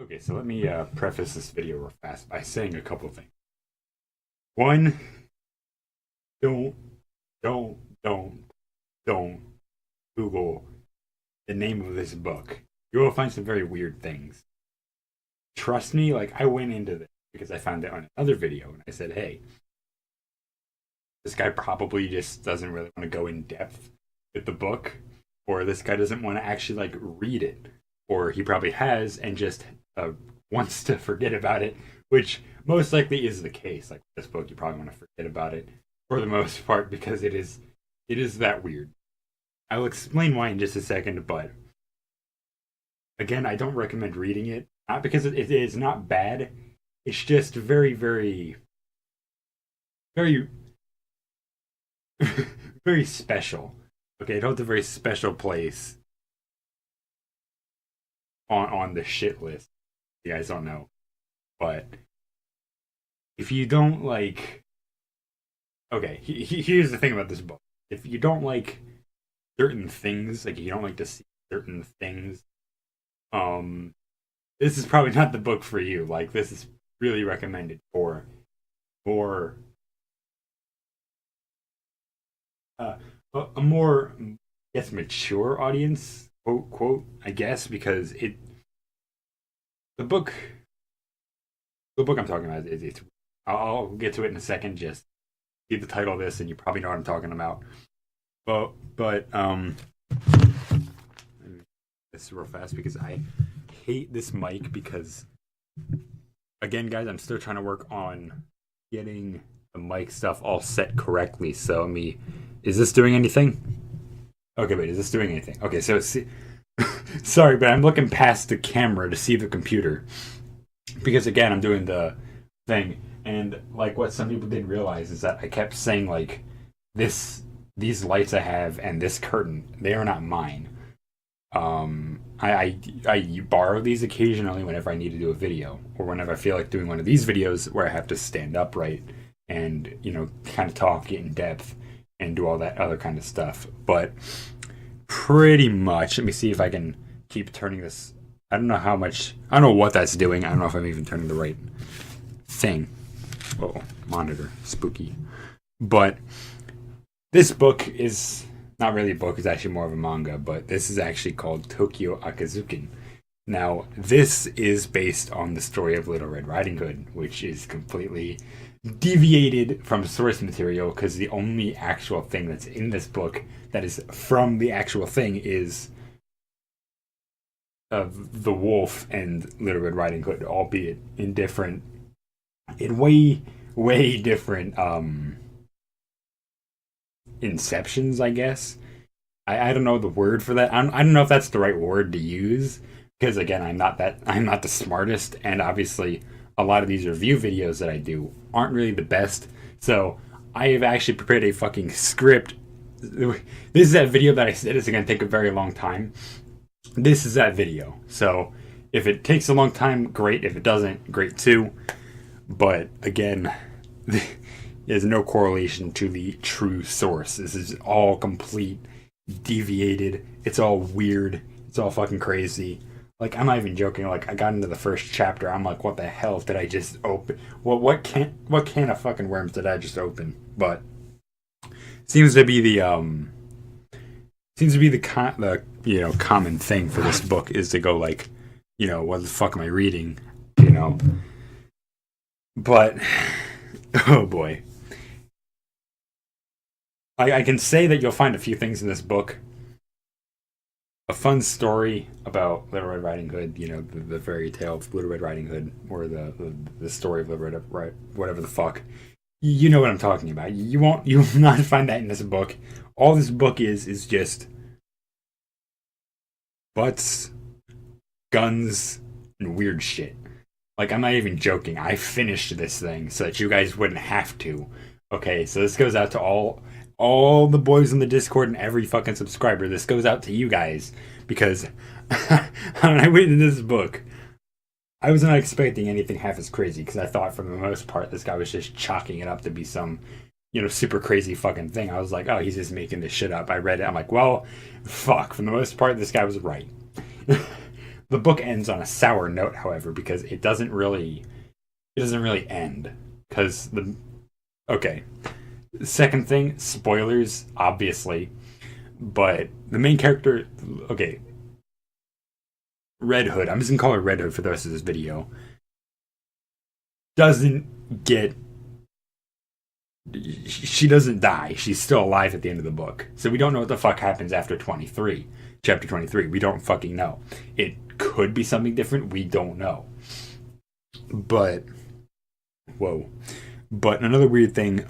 Okay, so let me preface this video real fast by saying a couple things. One, don't, don't, don't, don't Google the name of this book. You will find some very weird things. Trust me, like I went into this because I found it on another video and I said, hey, this guy probably just doesn't really want to go in depth with the book, or this guy doesn't want to actually like read it, or he probably has and just wants to forget about it, which most likely is the case. Like this book, you probably want to forget about it for the most part because it is that weird. I'll explain why in just a second, but again, I don't recommend reading it. Not because it is not bad. It's just very, very, very, very special. Okay, it holds a very special place on the shit list. You guys don't know, but if you don't like, okay, here's the thing about this book. If you don't like certain things, like you don't like to see certain things, um, this is probably not the book for you. Like this is really recommended for more uh, a more, I guess, mature audience, quote quote, I guess, because the book the book I'm talking about is it's. I'll get to it in a second. Just see the title of this, and you probably know what I'm talking about. But this real fast because I hate this mic because again, guys, I'm still trying to work on getting the mic stuff all set correctly. So me, is this doing anything? Okay, wait, is this doing anything? Okay, so sorry, but I'm looking past the camera to see the computer because again, I'm doing the thing, and like what some people didn't realize is that I kept saying like this, these lights I have and this curtain, they are not mine. I borrow these occasionally whenever I need to do a video or whenever I feel like doing one of these videos where I have to stand upright and kind of talk in depth and do all that other kind of stuff. But pretty much, let me see if I can keep turning this. I don't know how much. I don't know what that's doing. I don't know if I'm even turning the right thing. Oh, monitor, spooky. But this book is not really a book, it's actually more of a manga, but this is actually called Tokyo Akazukin. Now, this is based on the story of Little Red Riding Hood, which is completely deviated from source material because the only actual thing that's in this book that is from the actual thing is the wolf and Little Red Riding Hood, albeit in way different inceptions, I guess. I don't know the word for that. I don't know if that's the right word to use because again, I'm not the smartest, and obviously a lot of these review videos that I do aren't really the best. So I have actually prepared a fucking script. This is that video that I said is going to take a very long time. This is that video. So if it takes a long time, great. If it doesn't, great too. But again, there's no correlation to the true source. This is all complete deviated. It's all weird. It's all fucking crazy. Like I'm not even joking. Like I got into the first chapter. I'm like, what the hell did I just open? What can of fucking worms did I just open? But seems to be the common thing for this book is to go like, what the fuck am I reading? But oh boy. I can say that you'll find a few things in this book. A fun story about Little Red Riding Hood, the fairy tale of Little Red Riding Hood, or the story of Little Red, whatever the fuck. You know what I'm talking about. You will not find that in this book. All this book is just butts, guns, and weird shit. Like, I'm not even joking. I finished this thing so that you guys wouldn't have to. Okay, so this goes out to all the boys in the Discord and every fucking subscriber. This goes out to you guys because when I went into this book, I was not expecting anything half as crazy because I thought for the most part this guy was just chalking it up to be some, super crazy fucking thing. I was like, oh, he's just making this shit up. I read it. I'm like, well, fuck. For the most part, this guy was right. The book ends on a sour note, however, because it doesn't really end. Because the okay, second thing, spoilers, obviously, but the main character, okay, Red Hood. I'm just gonna call her Red Hood for the rest of this video. Doesn't get. She doesn't die. She's still alive at the end of the book. So we don't know what the fuck happens after 23. Chapter 23. We don't fucking know. It could be something different. We don't know. But whoa. But another weird thing,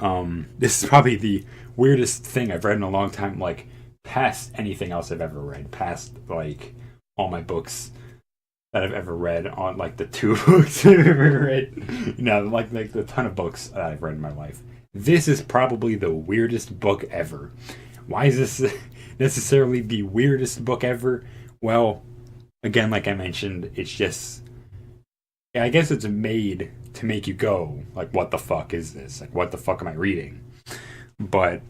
this is probably the weirdest thing I've read in a long time, like past anything else I've ever read, past like all my books that I've ever read, on like the 2 books I've ever read. Like the ton of books that I've read in my life. This is probably the weirdest book ever. Why is this necessarily the weirdest book ever? Well, again, like I mentioned, it's just, yeah, I guess it's made to make you go, like, what the fuck is this? Like, what the fuck am I reading? But,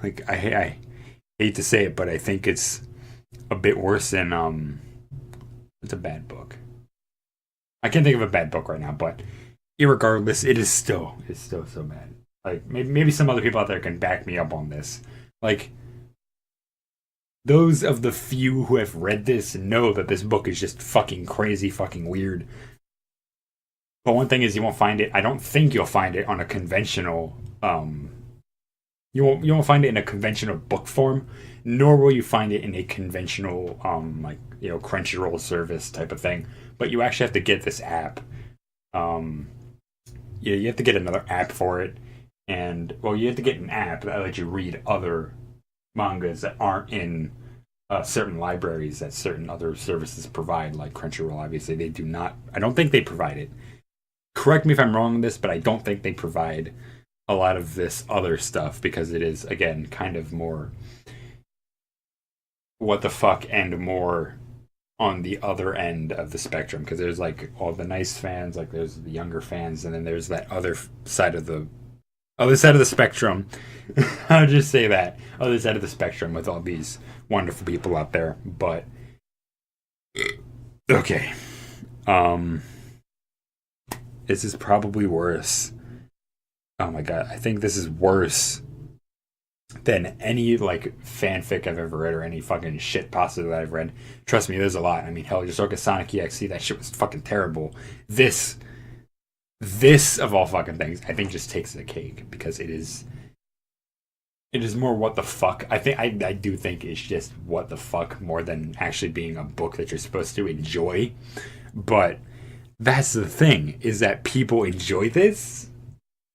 like, I hate to say it, but I think it's a bit worse than, it's a bad book. I can't think of a bad book right now, but irregardless, it's still so bad. Like, maybe some other people out there can back me up on this. Like, those of the few who have read this know that this book is just fucking crazy, fucking weird. But one thing is, you won't find it. I don't think you'll find it on a conventional. You won't find it in a conventional book form, nor will you find it in a conventional like, you know, Crunchyroll service type of thing. But you actually have to get this app. Yeah, you have to get another app for it, and well, you have to get an app that lets you read other mangas that aren't in certain libraries that certain other services provide, like Crunchyroll. Obviously, they do not. I don't think they provide it. Correct me if I'm wrong on this, but I don't think they provide a lot of this other stuff because it is, again, kind of more what the fuck and more on the other end of the spectrum, because there's like all the nice fans, like there's the younger fans, and then there's that side of the spectrum. I'll just say that other side of the spectrum with all these wonderful people out there. But okay, this is probably worse. Oh my god, I think this is worse than any like fanfic I've ever read or any fucking shit pasta that I've read. Trust me, there's a lot. I mean, hell, just look at Sonic EXE. That shit was fucking terrible. This of all fucking things, I think just takes the cake because it is more what the fuck. I do think it's just what the fuck more than actually being a book that you're supposed to enjoy. But that's the thing, is that people enjoy this.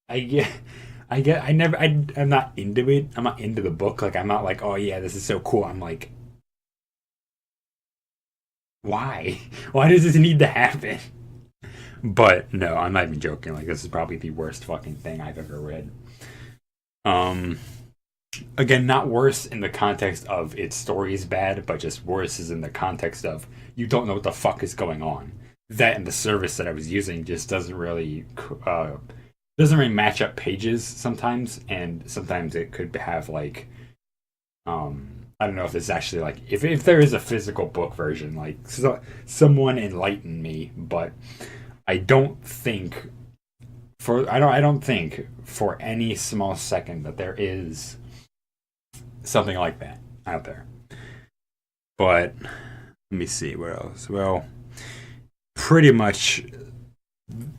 I'm not into it. I'm not into the book. Like, I'm not like, oh yeah, this is so cool. I'm like, why? Why does this need to happen? But no, I'm not even joking. Like, this is probably the worst fucking thing I've ever read. Again, not worse in the context of its story is bad, but just worse is in the context of you don't know what the fuck is going on. That and the service that I was using just doesn't really match up pages sometimes, and sometimes it could have like I don't know if it's actually like if there is a physical book version, like someone enlighten me, but I don't think I don't think for any small second that there is something like that out there. But let me see what else. Well, pretty much,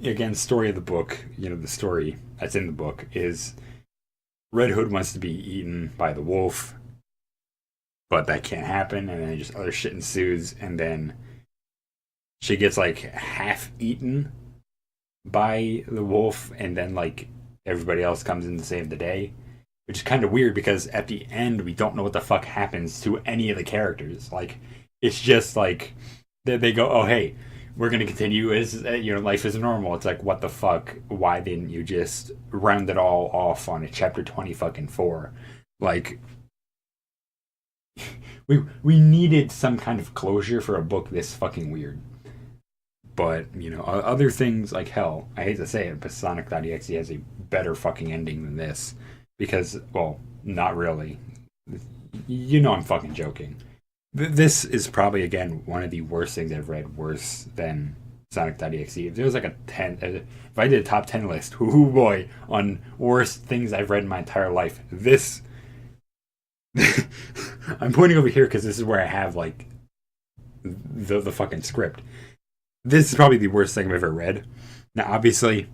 again, story of the book, you know, the story that's in the book is Red Hood wants to be eaten by the wolf, but that can't happen, and then just other shit ensues, and then she gets like half eaten by the wolf, and then like everybody else comes in to save the day, which is kind of weird because at the end we don't know what the fuck happens to any of the characters. Like, it's just like they go, oh hey, we're gonna continue as you know, life is normal. It's like, what the fuck? Why didn't you just round it all off on a chapter 20 fucking 4? Like, we needed some kind of closure for a book this fucking weird. But, you know, other things, like, hell, I hate to say it, but Sonic.exe has a better fucking ending than this. Because, well, not really. You know I'm fucking joking. This is probably, again, one of the worst things I've read, worse than Sonic.exe. If there was like a 10, if I did a top 10 list, oh boy, on worst things I've read in my entire life, this, I'm pointing over here because this is where I have like the fucking script. This is probably the worst thing I've ever read. Now, obviously,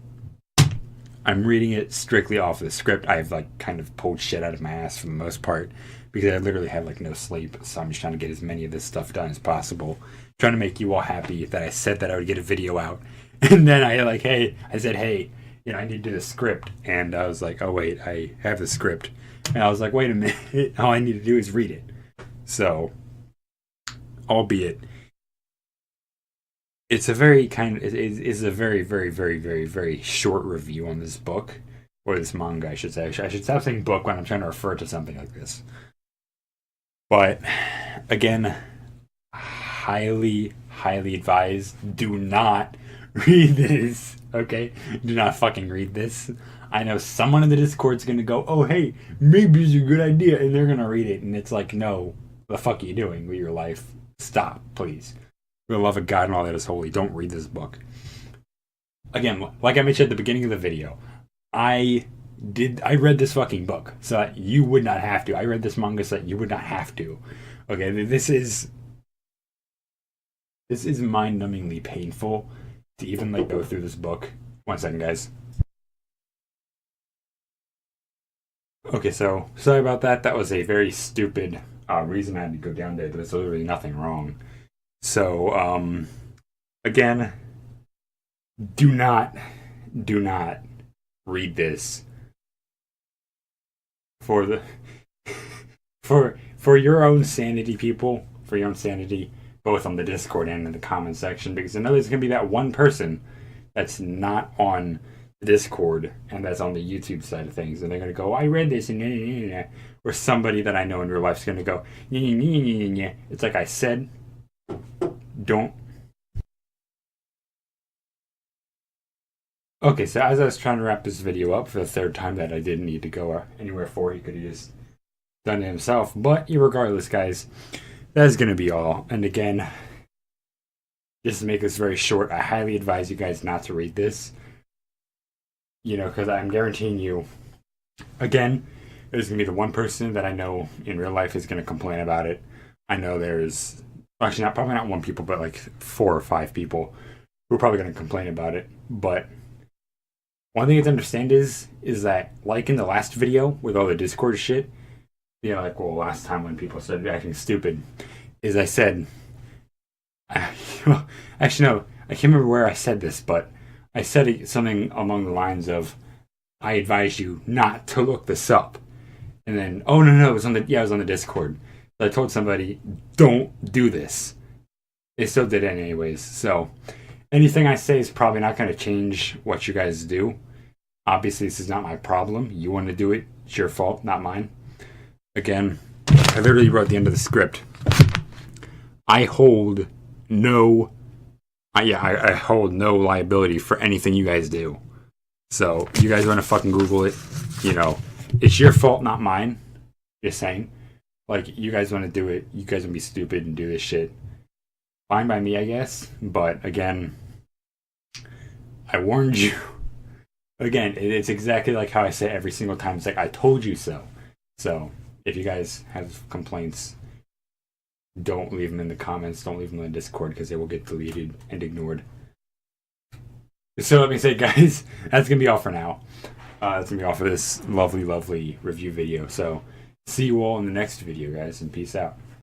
I'm reading it strictly off of the script. I've like kind of pulled shit out of my ass for the most part because I literally had like no sleep. So I'm just trying to get as many of this stuff done as possible. Trying to make you all happy that I said that I would get a video out. And then I said, hey, you know, I need to do the script. And I was like, oh wait, I have the script. And I was like, wait a minute, all I need to do is read it. So, albeit, it's a very it's a very, very, very, very, very short review on this book. Or this manga, I should say. I should stop saying book when I'm trying to refer to something like this. But, again, highly, highly advised. Do not read this, okay? Do not fucking read this. I know someone in the Discord's gonna go, oh, hey, maybe it's a good idea, and they're gonna read it, and it's like, no, the fuck are you doing with your life? Stop, please. For the love of God and all that is holy, don't read this book. Again, like I mentioned at the beginning of the video, I read this fucking book, so that you would not have to. I read this manga so that you would not have to. Okay, this is mind-numbingly painful to even like go through this book. 1 second, guys. Okay, so sorry about that. That was a very stupid reason I had to go down there. There's literally nothing wrong. So, again, do not read this for the for your own sanity, people. For your own sanity, both on the Discord and in the comment section, because I know there's gonna be that one person that's not on the Discord and that's on the YouTube side of things, and they're gonna go, "I read this," and or somebody that I know in real life is gonna go, It's like I said, don't. Okay, so as I was trying to wrap this video up for the third time that I didn't need to go anywhere for, he could have just done it himself. But regardless, guys, that's gonna be all. And again, just to make this very short, I highly advise you guys not to read this. You know, because I'm guaranteeing you, again, there's going to be the one person that I know in real life is going to complain about it. I know there's, actually probably not one people, but like 4 or 5 people who are probably going to complain about it. But one thing to understand is that, like in the last video with all the Discord shit, you know, like, well, last time when people started acting stupid, is I said, actually, no, I can't remember where I said this, but I said something along the lines of, I advise you not to look this up. And then, oh, no, it was on the Discord. So I told somebody, don't do this. They still did it anyways. So anything I say is probably not going to change what you guys do. Obviously, this is not my problem. You want to do it, it's your fault, not mine. Again, I literally wrote the end of the script. I hold no liability for anything you guys do. So, you guys want to fucking Google it, you know, it's your fault, not mine. Just saying. Like, you guys want to do it, you guys want to be stupid and do this shit. Fine by me, I guess. But, again, I warned you. Again, it's exactly like how I say every single time. It's like, I told you so. So, if you guys have complaints, don't leave them in the comments. Don't leave them in the Discord because they will get deleted and ignored. So let me say, guys, that's going to be all for now. That's going to be all for this lovely, lovely review video. So see you all in the next video, guys, and peace out.